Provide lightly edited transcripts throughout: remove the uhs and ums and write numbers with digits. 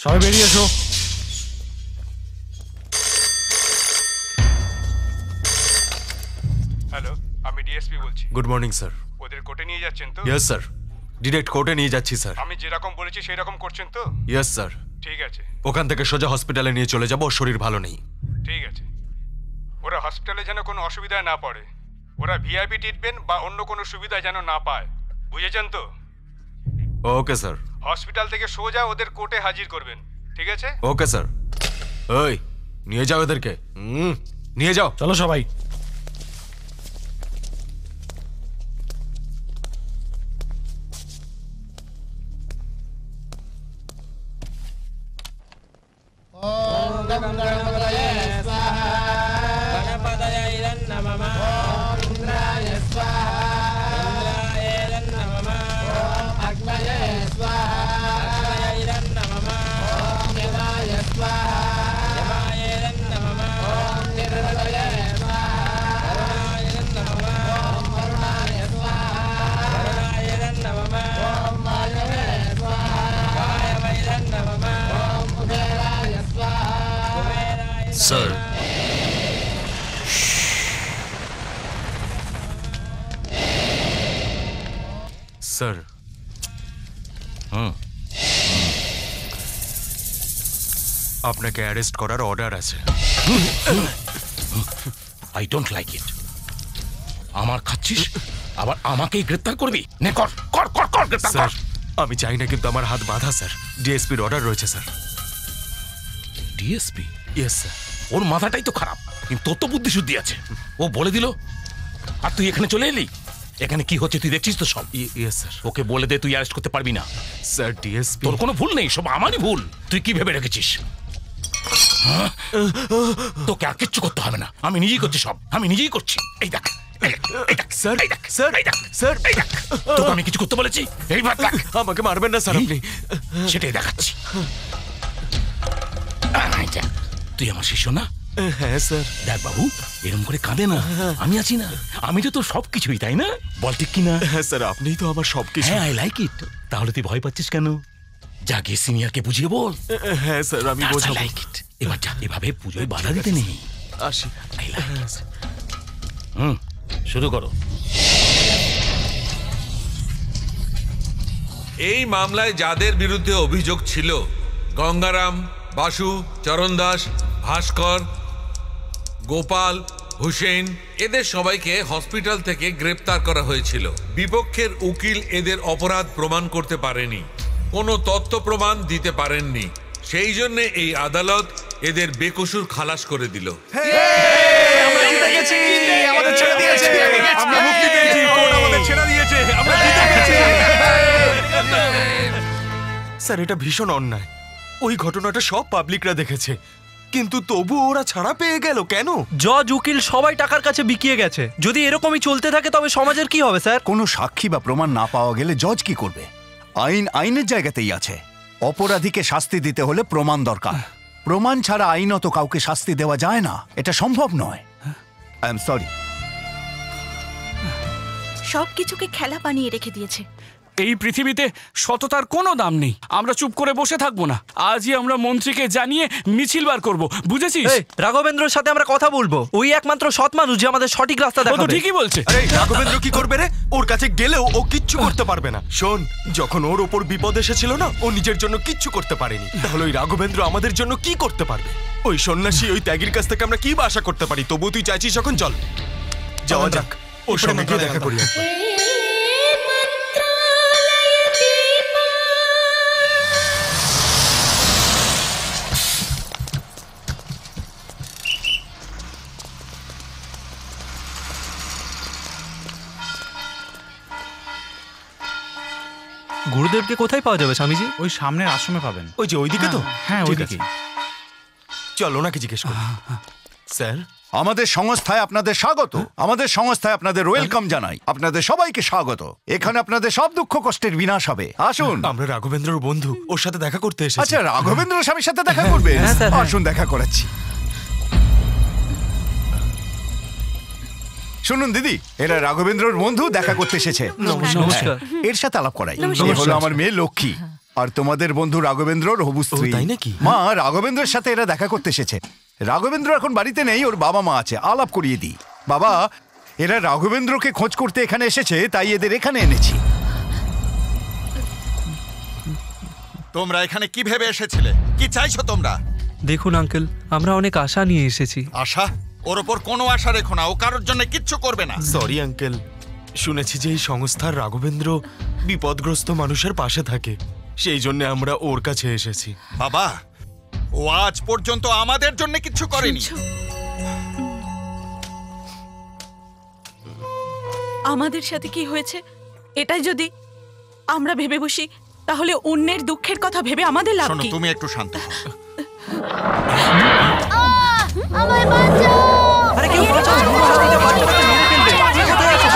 সবাই বেরিয়ে এসো। হ্যালো, আমি ডিএসপি বলছি। Good morning sir. ওদের কোর্টে নিয়ে যাচ্ছেন তো? ইয়েস স্যার, ডিরেক্ট কোর্টে নিয়ে যাচ্ছি স্যার। আমি যেরকম বলেছি সেই রকম করছেন তো? Yes sir. ঠিক আছে। ওখান থেকে সোজা হসপিটালে নিয়ে চলে যাবো, ওর শরীর ভালো নেই। ঠিক আছে। ওরা হসপিটালে যেন কোনো অসুবিধায় না পড়ে, ওরা ভিআইপি ট্রিটমেন্ট বা অন্য কোনো সুবিধা যেন না পায়, বুঝেছেন তো? Okay sir. হসপিটাল থেকে সোজা ওদের কোর্টে হাজির করবেন, ঠিক আছে? Okay sir. ওই নিয়ে যাও এদেরকে, নিয়ে যাও। চলো সবাই। Sir, sir. আপনাকে অ্যারেস্ট করার অর্ডার আছে। আই ডোন্ট লাইক ইট। আমার খাচ্ছিস, আবার আমাকেই গ্রেফতার করবি? নে কর কর কর কর গ্রেফতার কর। আমি চাই না, কিন্তু আমার হাত বাঁধা স্যার। ডিএসপির অর্ডার রয়েছে স্যার। ডিএসপি? Yes sir. ওর মাথাটাই তো খারাপ, কিন্তু তোর তো বুদ্ধি শুদ্ধি আছে। ও বলে দিল আর তুই এখানে চলে এলি। এখানে কি হচ্ছে তুই দেখছিস তো সব। Yes sir. ওকে বলে দে তুই অ্যারেস্ট করতে পারবি না। Sir, DSP. তোর কোনো ভুল নেই, সব আমারই ভুল। তুই কি ভেবে রেখেছিস? তোকে আর কিচ্ছু করতে হবে না, আমি নিজেই করছি সব, আমি নিজেই করছি। এই দেখ, স্যার, স্যার, স্যার, তোকে আমি কিছু করতে বলেছি? এইবার দেখ। আমাকে মারবেন না স্যার আপনি। সেটাই দেখাচ্ছি। তুই আমার শিষ্য না? হ্যাঁ স্যার। দেখ বাবু, এরকম করে কাঁদে না, আমি আছি না। আমি তো তোর সবকিছুই, তাই না? বল ঠিক কিনা? হ্যাঁ স্যার, আপনিই তো আমার সবকিছু। হ্যাঁ, আই লাইক ইট। তাহলে তুই ভয় পাচ্ছিস কেন? যা গিয়ে সিনিয়রকে বুঝিয়ে বল। হ্যাঁ স্যার, আমি বোঝাবো। Like it. এবার যা, এভাবে পুজোয় বাধা দিতে নেই। আসি। আই লাইক ইট। শুরু করো। এই মামলায় যাদের বিরুদ্ধে অভিযোগ ছিল, গঙ্গারাম, বাসু, চরণ দাস, ভাস্কর, গোপাল, হুসেন, এদের সবাইকে হসপিটাল থেকে গ্রেপ্তার করা হয়েছিল। বিপক্ষের উকিল এদের অপরাধ প্রমাণ করতে পারেনি, কোনো তথ্য প্রমাণ দিতে পারেননি। সেই জন্য এই আদালত এদের বেকসুর খালাস করে দিল। স্যার, এটা ভীষণ অন্যায়। ওই ঘটনাটা সব পাবলিকরা দেখেছে, কিন্তু তবু ওরা ছাড়া পেয়ে গেল কেন? জজ, উকিল সবাই টাকার কাছে বিকিয়ে গেছে। যদি এরকমই চলতে থাকে তবে সমাজের কি হবে স্যার? কোনো সাক্ষী বা প্রমাণ না পাওয়া গেলে জজ কি করবে? আইন আইনের জায়গাতেই আছে। অপরাধীকে শাস্তি দিতে হলে প্রমাণ দরকার। প্রমাণ ছাড়া আইনত কাউকে শাস্তি দেওয়া যায় না, এটা সম্ভব নয়। I am sorry. সবকিছুকে খেলা বানিয়ে রেখে দিয়েছে। এই পৃথিবীতে সততার কোনো দাম নেই। আমরা চুপ করে বসে থাকবো না। আজই আমরা মন্ত্রীকে জানিয়ে মিছিল বার করবো, বুঝেছিস? রাঘবেন্দ্রর সাথে আমরা কথা বলবো। ওই একমাত্র সৎ মানুষ যে আমাদের সঠিক রাস্তা দেখাবে। ঠিকই বলছে। আরে রাঘবেন্দ্র কি করবে রে? ওর কাছে গেলেও ও কিচ্ছু করতে পারবে না। শোন, যখন ওর ওপর বিপদ এসেছিল না, ও নিজের জন্য কিচ্ছু করতে পারেনি। তাহলে ওই রাঘবেন্দ্র আমাদের জন্য কি করতে পারবে? ওই সন্ন্যাসী, ওই ত্যাগীর কাছ থেকে আমরা কি বা আশা করতে পারি? তবু তুই চাইছিস যখন, চল যাওয়া যাক, ওর সঙ্গে গিয়ে দেখা করি। গুরুদেবকে কোথায় পাওয়া যাবে স্বামীজি? ওই সামনের আশ্রমে পাবেন। ওই যে ওইদিকে তো? হ্যাঁ, ঠিক ওইদিকে। আছে, চল ওনাকে জিজ্ঞেস করি। স্যার, আমাদের সংস্থায় আপনাদের স্বাগত। আমাদের সংস্থায় আপনাদের ওয়েলকাম জানাই। আপনাদের সবাইকে স্বাগত। এখানে আপনাদের সব দুঃখ কষ্টের বিনাশ হবে। আসুন। আমরা রাঘবেন্দ্রর বন্ধু, ওর সাথে দেখা করতে এসেছি। আচ্ছা, রাঘবেন্দ্র স্বামীর সাথে দেখা করবেন? আসুন, দেখা করাচ্ছি। শুনুন দিদি, এরা রাঘবেন্দ্রর বন্ধু, দেখা করতে এসেছে। নমস্কার। এর সাথে আলাপ করাই। এ হলো আমার মেয়ে লক্ষ্মী। আর তোমাদের বন্ধু রাঘবেন্দ্রর হবু স্ত্রী। তাই নাকি? মা, রাঘবেন্দ্রের সাথে এরা দেখা করতে এসেছে। রাঘবেন্দ্র এখন বাড়িতে নেই, ওর বাবা মা আছে, আলাপ করিয়ে দিই। বাবা, এরা রাঘবেন্দ্রকে খোঁজ করতে এখানে এসেছে, তাই এদের এখানে এনেছি। তোমরা এখানে কি ভেবে এসেছিলে? কি চাইছো তোমরা? দেখুন আঙ্কেল, আমরা অনেক আশা নিয়ে এসেছি। আশা? ওর ওপর কোনো আশা রেখো না, ও কারোর জন্য কিচ্ছু করবে না। সরি আঙ্কেল, শুনেছি যে এই সংস্থার রাঘবেন্দ্র বিপদগ্রস্ত মানুষের পাশে থাকে, সেই জন্য আমরা ওর কাছে এসেছি। বাবা, ও আজ পর্যন্ত আমাদের জন্য কিচ্ছু করেনি। শুনছো? আমাদের সাথে কি হয়েছে এটাই যদি আমরা ভেবে বসি, তাহলে অন্যের দুঃখের কথা ভেবে আমাদের লাভ শোনো, কি? তুমি একটু শান্ত হও। আমায় বাঁচাও! আরে কেউ বাঁচাও, বাচ্চাটাকে মেরে ফেলবে। কোথায় আছো?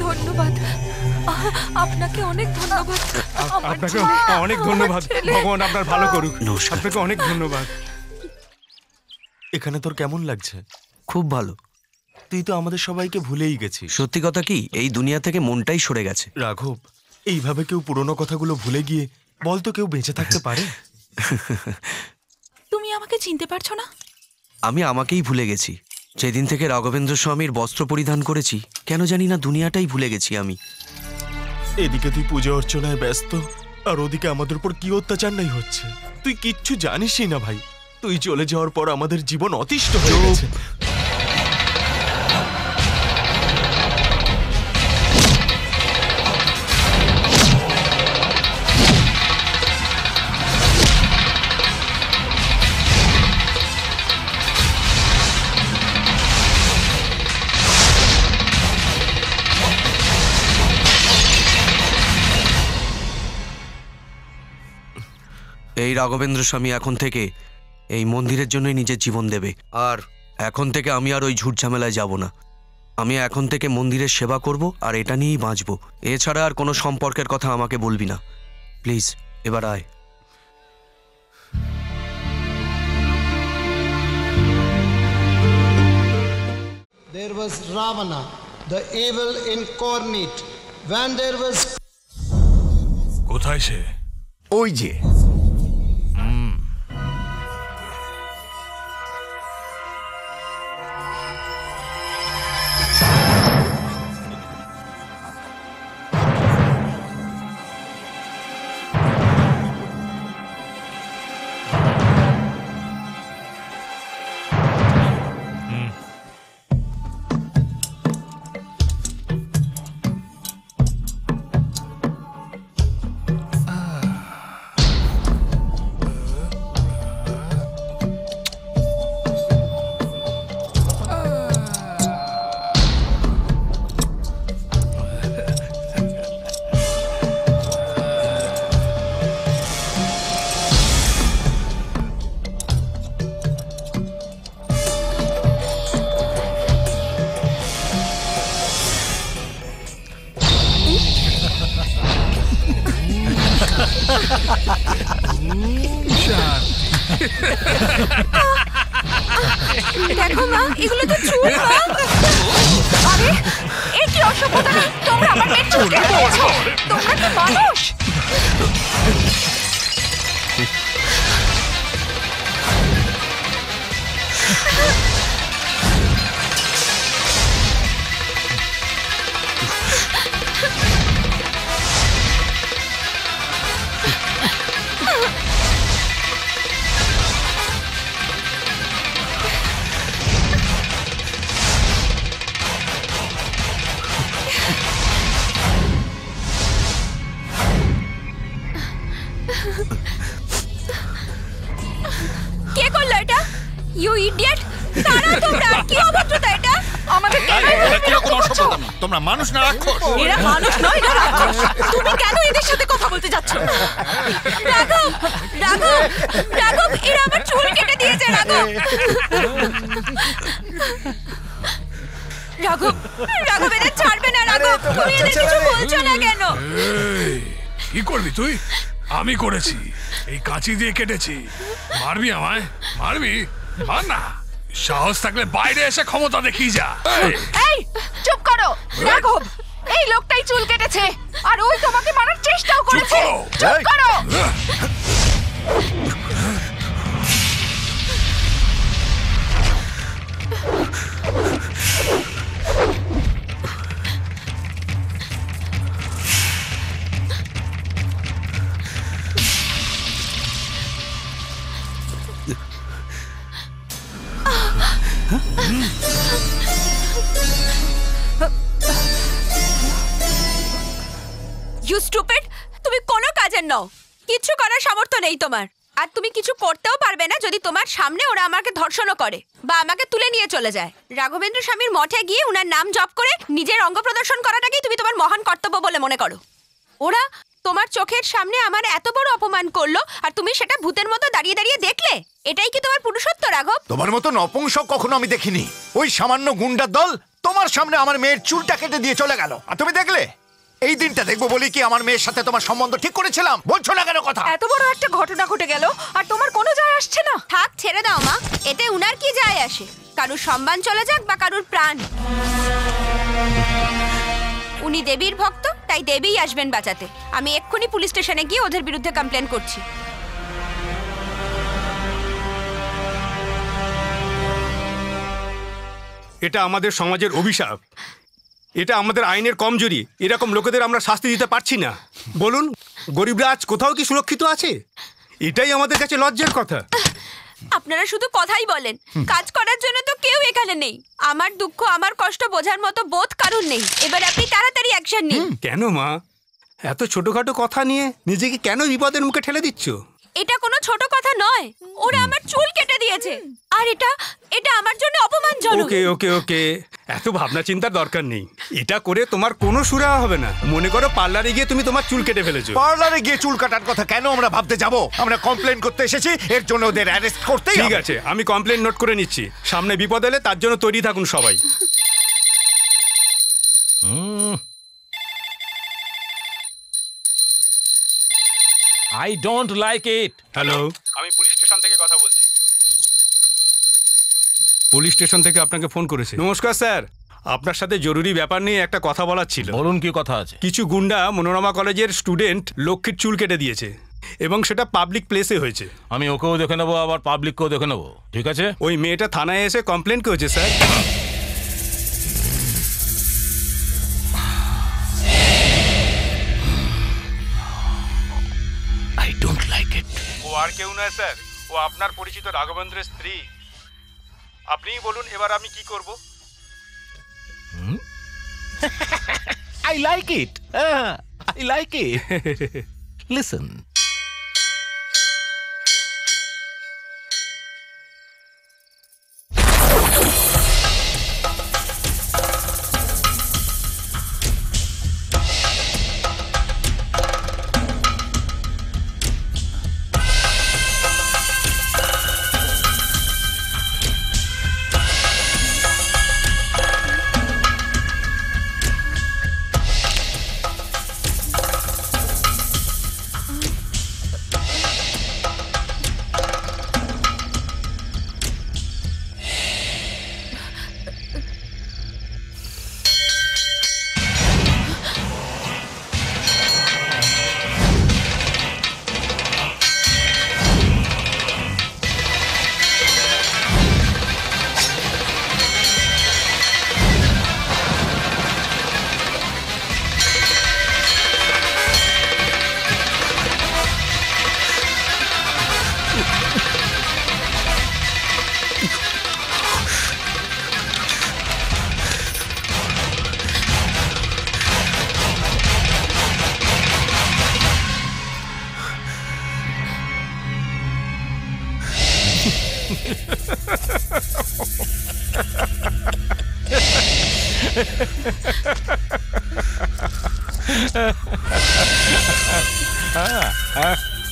ধন্যবাদ, আপনাকে অনেক ধন্যবাদ। আপনাকে অনেক ধন্যবাদ, ভগবান আপনার ভালো করুক। আপনাকে অনেক ধন্যবাদ। এখানে তোর কেমন লাগছে? খুব ভালো। তুই তো আমাদের সবাইকে ভুলেই গেছিস। সত্যি কথা কি, এই দুনিয়া থেকে মনটাই সরে গেছে। রাঘব, এইভাবে কেউ পুরনো কথাগুলো ভুলে গিয়ে বলতো কেউ বেঁচে থাকতে পারে? তুমি আমাকে চিনতে পারছো না? আমি আমাকেই ভুলে গেছি। যেদিন থেকে রাঘবেন্দ্র স্বামীর বস্ত্র পরিধান করেছি, কেন জানি না দুনিয়াটাই ভুলে গেছি আমি। এদিকে তুই পূজা অর্চনায় ব্যস্ত, আর ওদিকে আমাদের উপর কি অত্যাচার নাই হচ্ছে। তুই কিচ্ছু জানিসই না ভাই। তুই চলে যাওয়ার পর আমাদের জীবন অতিষ্ঠ হয়ে গেছে। এই রাঘবেন্দ্র স্বামী এখন থেকে এই মন্দিরের জন্যই নিজের জীবন দেবে। আর এখন থেকে আমি আর ওই ঝুট ঝামেলায় যাব না। আমি এখন থেকে মন্দিরের সেবা করব আর এটা নিয়েই বাঁচব। এছাড়া আর কোনো সম্পর্কের কথা আমাকে বলবি না, প্লিজ। এবার আয়। There was Ravana, the evil incarnate. When there was কোথায় সে? ওই যে দেখো মা, এগুলো তো চুল মা। আরে এ কি অসভ্যতা! তোমরা আমার মেয়ের চুল কেটে দিয়েছো। তোমরা কি মানুষ? কে করলো এটা? You idiot! তারা তোমরা কি অভদ্রতা এটা? আমাদের তোমরা মানুষ না রাক্ষস? এরা মানুষ নয়, এরা রাক্ষস। তুমি কেন এদের সাথে কথা বলতে যাচ্ছ? রাঘব, রাঘব, রাঘব, এরা আমার চুল কেটে দিয়েছে। রাঘব, রাঘব, রাঘব, এদের ছাড়বে না। রাঘব, তুমি এদের কিছু বলছো না কেন? কি করবি তুই? আমি করেছি, এই কাঁচি দিয়ে কেটেছি। মারবি আমায়? মারবি? মার না। সাহস থাকলে বাইরে এসে ক্ষমতা দেখিয়ে যা। এই চুপ করো। রাঘব, এই লোকটাই চুল কেটেছে, আর ওই তোমাকে মারার চেষ্টাও করেছে। চুপ করো। You stupid! তুমি কোনো কাজের নও। কিছু করার সামর্থ্য নেই তোমার। আর তুমি কিছু করতেও পারবে না যদি তোমার সামনে ওরা আমাকে ধর্ষণও করে বা আমাকে তুলে নিয়ে চলে যায়। রাঘবেন্দ্র স্বামীর মঠে গিয়ে উনার নাম জপ করে নিজের অঙ্গ প্রদর্শন করাটাকেই তুমি তোমার মহান কর্তব্য বলে মনে করো। ওরা তোমার চোখের সামনে আমার এত বড় অপমান করলো, আর তুমি সেটা ভূতের মতো দাঁড়িয়ে দাঁড়িয়ে দেখলে। এটাই কি তোমার পুরুষত্ব রাঘব? তোমার মতো নপুংসক কখনো আমি দেখিনি। ওই সামান্য গুন্ডার দল তোমার সামনে আমার মেয়ের চুলটা কেটে দিয়ে চলে গেল, আর তুমি দেখলে? এই দিনটা দেখবো বলি কি আমার মেয়ের সাথে তোমার সম্বন্ধ ঠিক করেছিলাম? বলছো না কেন কথা? এত বড় একটা ঘটনা ঘটে গেল আর তোমার কোনো যায় আসছে না। থাক, ছেড়ে দাও মা। এতে উনার কি যায় আসে? কারুর সম্মান চলে যাক বা কারুর প্রাণ। উনি দেবীর ভক্ত, তাই দেবীই আসবেন বাঁচাতে। আমি এক্ষুনি পুলিশ স্টেশনে গিয়ে ওদের বিরুদ্ধে কমপ্লেন করছি। এটা আমাদের সমাজের অভিশাপ, এটা আমাদের আইনের কমজোরি। এরকম লোকেদের আমরা শাস্তি দিতে পারছি না। বলুন, গরিবরা আজ কোথাও কি সুরক্ষিত আছে? এটাই আমাদের কাছে লজ্জার কথা। আপনারা শুধু কথাই বলেন, কাজ করার জন্য তো কেউ এখানে নেই। আমার দুঃখ, আমার কষ্ট বোঝার মতো বোধ কারণ নেই। এবার আপনি তাড়াতাড়ি অ্যাকশন নিন। কেন মা, এত ছোটখাটো কথা নিয়ে নিজেকে কেন বিপদের মুখে ঠেলে দিচ্ছ? এটা কোনো ছোট কথা নয়। ওরা আমার চুল কেটে দিয়েছে, আর এটা এটা আমার জন্য অপমানজনক। ওকে ওকে ওকে, এত ভাবনা চিন্তার দরকার নেই। এটা করে তোমার কোনো সুরাহা হবে না। মনে করো পার্লারে গিয়ে তুমি তোমার চুল কেটে ফেলেছো। পার্লারে গিয়ে চুল কাটার কথা কেন আমরা ভাবতে যাব? আমরা কমপ্লেন করতে এসেছি, এর জন্য ওদের অ্যারেস্ট করতেই হবে। ঠিক আছে, আমি কমপ্লেন নোট করে নিচ্ছি। সামনে বিপদ এলে তার জন্য তৈরি থাকুন সবাই। I don't like it. Hello, আমি পুলিশ স্টেশন থেকে কথা বলছি। পুলিশ স্টেশন থেকে আপনাকে ফোন করেছে। নমস্কার স্যার, আপনার সাথে জরুরি ব্যাপার নিয়ে একটা কথা বলার ছিল। বলুন, কি কথা আছে? কিছু গুন্ডা মনোরমা কলেজের স্টুডেন্ট লক্ষ্মীর চুল কেটে দিয়েছে এবং সেটা পাবলিক প্লেসে হয়েছে। আমি ওকেও দেখে নেবো, আবার পাবলিককেও দেখে নেবো। ঠিক আছে? ওই মেয়েটা থানায় এসে কমপ্লেন করেছে sir. I don't like it. ও আর কেউ নয় স্যার, ও আপনার পরিচিত রাঘবেন্দ্রের স্ত্রী। আপনিই বলুন এবার আমি কি করব? I like it. I like it. Listen.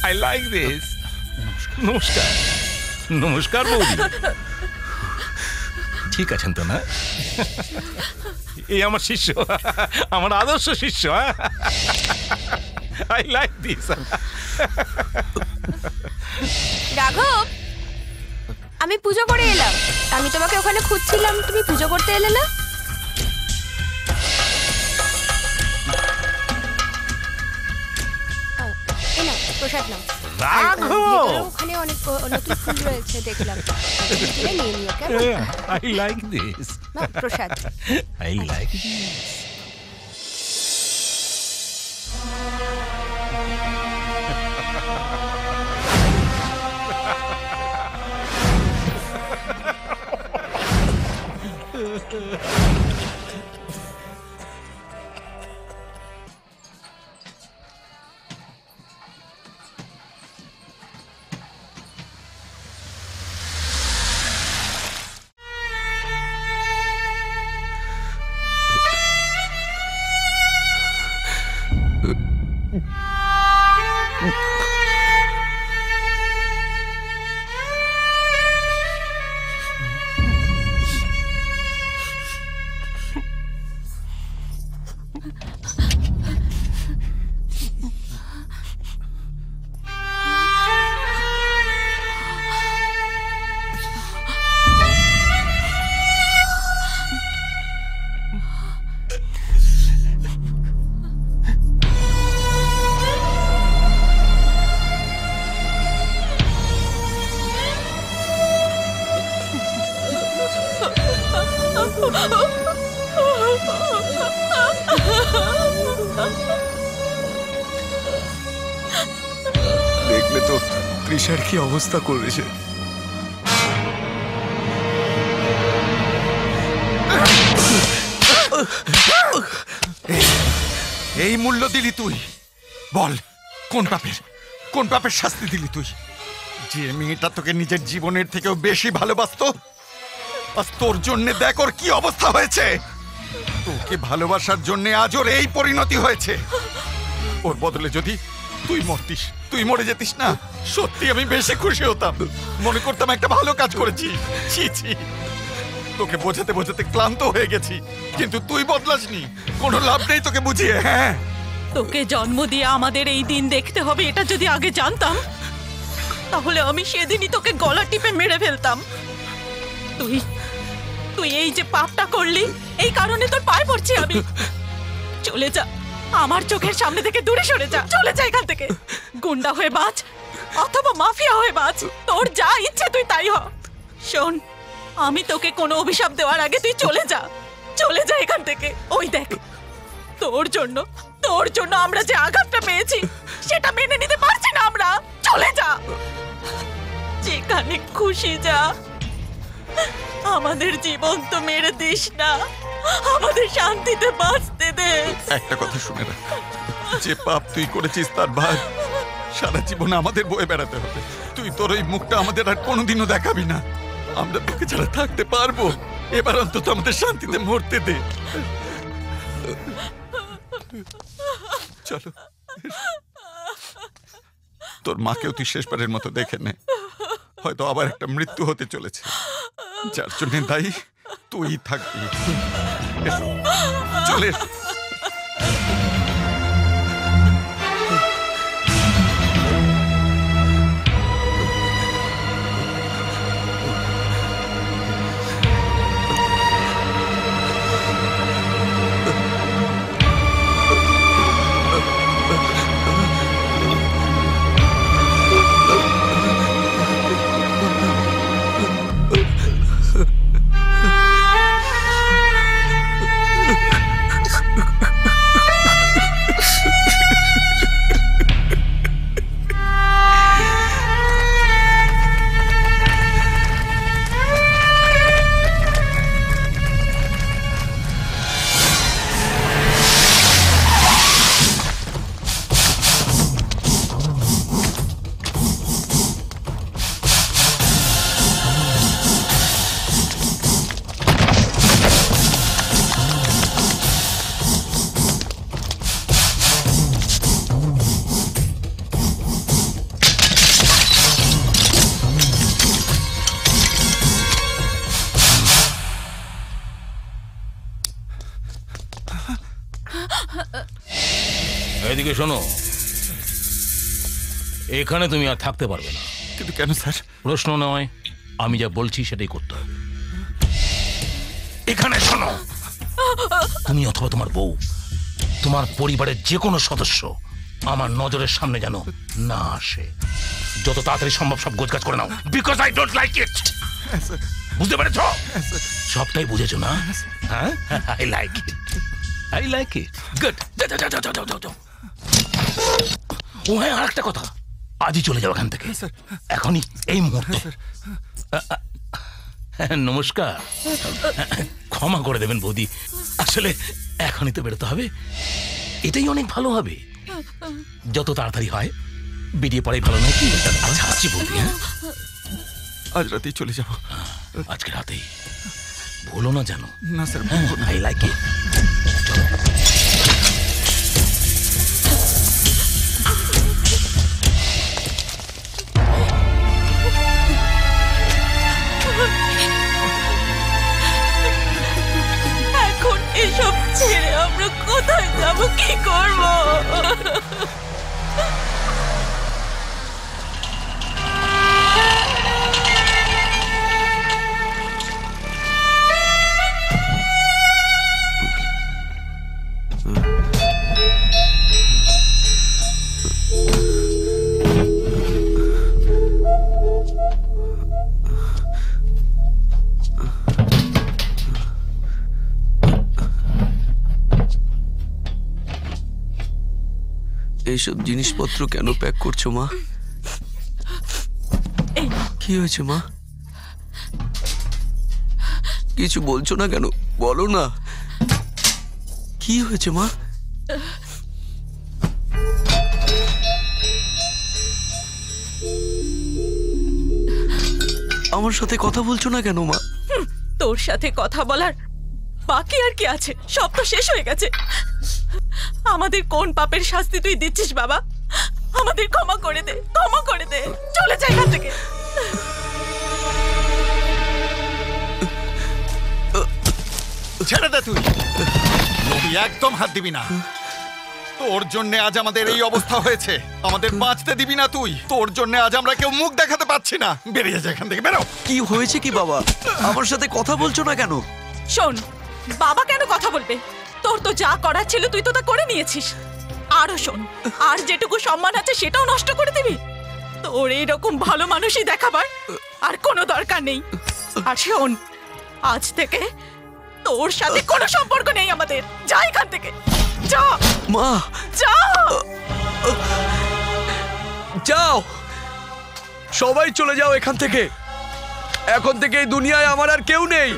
I like this. নমস্কার। নমস্কার বৌদি। ঠিক আছেন তো না? এই আমার শিষ্য, আমার আদর্শ শিষ্য। I like this. রাঘব, আমি পুজো করে এলাম। আমি তোমাকে ওখানে খুঁজছিলাম, তুমি পুজো করতে এলে না? প্রসাদ নাও। ওখানে অনেক নতুন ফুল রয়েছে দেখলাম, নিয়ে নিও। কেমন? I like this. Prasad. I like this. দেখলে তো তৃষার কি অবস্থা করেছে। এই মূল্য দিলি তুই? বল, কোন পাপের শাস্তি দিলি তুই? যে মেয়েটা তোকে নিজের জীবনের থেকেও বেশি ভালোবাসতো, আজ তোর জন্য দেখ ওর কি অবস্থা হয়েছে। তোকে ভালোবাসার জন্য আজ ওর এই পরিণতি হয়েছে। ওর বদলে যদি তুই মরে যেতিস না, সত্যি আমি বেশি খুশি হতাম। মনে করতাম একটা ভালো কাজ করেছি। ছি ছি, তোকে বোঝাতে বোঝাতে ক্লান্ত হয়ে গেছি, কিন্তু তুই বদলাসনি। কোনো লাভ নেই তোকে বুঝিয়ে। হ্যাঁ, তোকে জন্ম দিয়ে আমাদের এই দিন দেখতে হবে, এটা যদি আগে জানতাম তাহলে আমি সেদিনই তোকে গলা টিপে মেরে ফেলতাম। তুই এই যে পাপটা করলি, এই কারণে তোর পায়ে পড়ছি আমি। চলে যা, আমার চোখের সামনে থেকে দূরে সরে যা। চলে যা এখান থেকে। গুন্ডা হয়ে বাঁচ অথবা মাফিয়া হয়ে বাঁচ, তোর যা ইচ্ছে তুই তাই হ। শোন, আমি তোকে কোনো অভিশাপ দেওয়ার আগে তুই চলে যা। চলে যা এখান থেকে। ওই দেখ, তোর জন্য আমরা যে আঘাতটা পেয়েছি সেটা মেনে নিতে পারছি না আমরা। চলে যা, যেখানে খুশি যা। আমাদের জীবন তো মেরে দিস না, আমাদের শান্তিতে বাঁচতে দে। একটা কথা শুনে রাখ, যে পাপ তুই করেছিস তার ভার সারা জীবন আমাদের বয়ে বেড়াতে হবে। তুই তোর ওই মুখটা আমাদের আর কোনোদিনও দেখাবি না। আমরা তোকে ছাড়া থাকতে পারবো? এবার অন্তত আমাদের শান্তিতে মরতে দে। চলো, তোর মাকেও তুই শেষবারের মতো দেখে নে। হয়তো আবার একটা মৃত্যু হতে চলেছে, যার জন্য দায়ী তুই থাকবি। চলে এসো। এদিকে শোনো, এখানে তুমি আর থাকতে পারবে না। কিন্তু কেন স্যার? প্রশ্ন নয়, আমি যা বলছি সেটাই করতে হবে। এখানে শোনো, তুমি অথবা তোমার বউ, তোমার পরিবারের যে কোনো সদস্য আমার নজরের সামনে যেন না আসে। যত তাড়াতাড়ি সম্ভব সব গোছগাছ করে নাও, because I don't like it. বুঝতে পেরেছো? সবটাই বুঝেছো না? হ্যাঁ, I like it, I like it. Good, যাও। ও হ্যাঁ, আর একটা কথা, আজই চলে যাও এখান থেকে, এখনই, এই মুহূর্তে। নমস্কার, ক্ষমা করে দেবেন বৌদি, আসলে এখনই তো বেরোতে হবে, এটাই অনেক ভালো হবে। যত তাড়াতাড়ি হয় বেরিয়ে পড়াই ভালো নয় কি? আচ্ছা, আসছি বৌদি। হ্যাঁ, আজ রাতেই চলে যাবো। আজকে রাতেই, ভুলো না জানো। না স্যার, আই লাইক ইট। এখন এসব ছেড়ে আমরা কোথায় যাব, কি করব? এইসব জিনিসপত্র কেন প্যাক করছো মা? কি হয়েছে মা? কিছু বলছো না কেন? বলো না, কি হয়েছে মা? আমার সাথে কথা বলছো না কেন মা? তোর সাথে কথা বলার বাকি আর কি আছে? সব তো শেষ হয়ে গেছে। আমাদের কোন পাপের শাস্তি তুই দিচ্ছিস বাবা? আমাদের ক্ষমা করে দে, ক্ষমা করে দে, চলে যাই এখান থেকে। ছেড়ে দে, তুই একদম হাত দিবি না। তোর জন্য আজ আমাদের এই অবস্থা হয়েছে, আমাদের বাঁচতে দিবি না তুই। তোর জন্য আজ আমরা কেউ মুখ দেখাতে পাচ্ছি না। বেরিয়ে যা এখান থেকে, বেরো। কি হয়েছে কি বাবা? আমার সাথে কথা বলছো না কেন? শোন, বাবা কেন কথা বলবে? তোর তো যা করার ছিল তুই তো তা করে নিয়েছিস। আরো শোন, আর যেটুকু সম্মান আছে সেটাও নষ্ট করে দিবি? তোর এইরকম ভালো মানুষই দেখাবার আর কোনো দরকার নেই। আর শোন, আজ থেকে তোর সাথে কোনো সম্পর্ক নেই আমাদের। যা এখান থেকে, যা মা, যা। যাও, সবাই চলে যাও এখান থেকে। এখন থেকে এই দুনিয়ায় আমার আর কেউ নেই।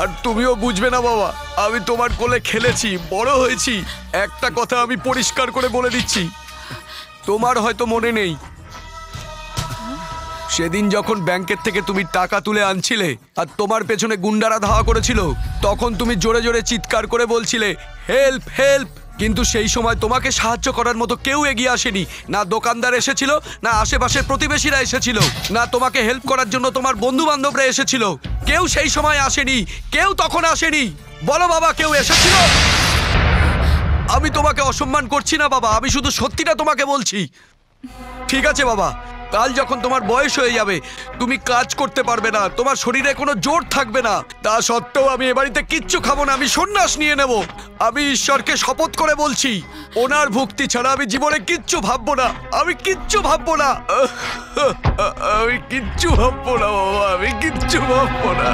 আর তুমিও বুঝবে না বাবা, আমি তোমার কোলে খেলেছি, বড় হয়েছি। একটা কথা আমি পরিষ্কার করে বলে দিচ্ছি, তোমার হয়তো মনে নেই, সেদিন যখন ব্যাংকের থেকে তুমি টাকা তুলে আনছিলে আর তোমার পেছনে গুন্ডারা ধাওয়া করেছিল, তখন তুমি জোরে জোরে চিৎকার করে বলছিলে হেল্প হেল্প। কিন্তু সেই সময় তোমাকে সাহায্য করার মতো কেউ এগিয়ে আসেনি। না দোকানদার এসেছিল, না আশেপাশের প্রতিবেশীরা এসেছিল, না তোমাকে হেল্প করার জন্য তোমার বন্ধু বান্ধবরা এসেছিল। কেউ সেই সময় আসেনি, কেউ তখন আসেনি। বলো বাবা, কেউ এসেছিল? আমি তোমাকে অসম্মান করছি না বাবা, আমি শুধু সত্যিটা তোমাকে বলছি। ঠিক আছে বাবা, কাল যখন তোমার বয়স হয়ে যাবে, তুমি কাজ করতে পারবে না, তোমার শরীরে কোনো জোর থাকবে না, তা সত্ত্বেও আমি এ বাড়িতে কিচ্ছু খাবো না, আমি সন্ন্যাস নিয়ে নেব। আমি ঈশ্বরকে শপথ করে বলছি, ওনার ভক্তি ছাড়া আমি জীবনে কিচ্ছু ভাববো না, আমি কিচ্ছু ভাববো না, আমি কিচ্ছু ভাববো না বাবা, আমি কিচ্ছু ভাববো না।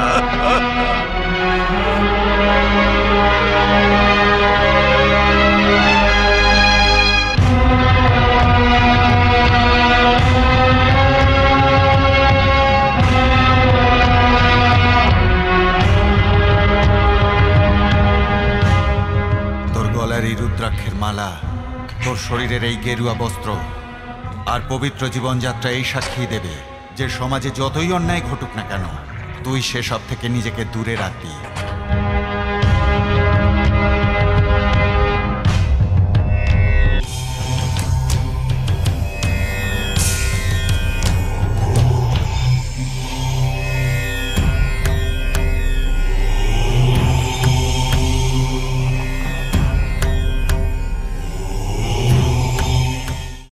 এই রুদ্রাক্ষের মালা, তোর শরীরের এই গেরুয়া বস্ত্র আর পবিত্র জীবনযাত্রা এই সাক্ষী দেবে যে সমাজে যতই অন্যায় ঘটুক না কেন, তুই সেসব থেকে নিজেকে দূরে রাখবি।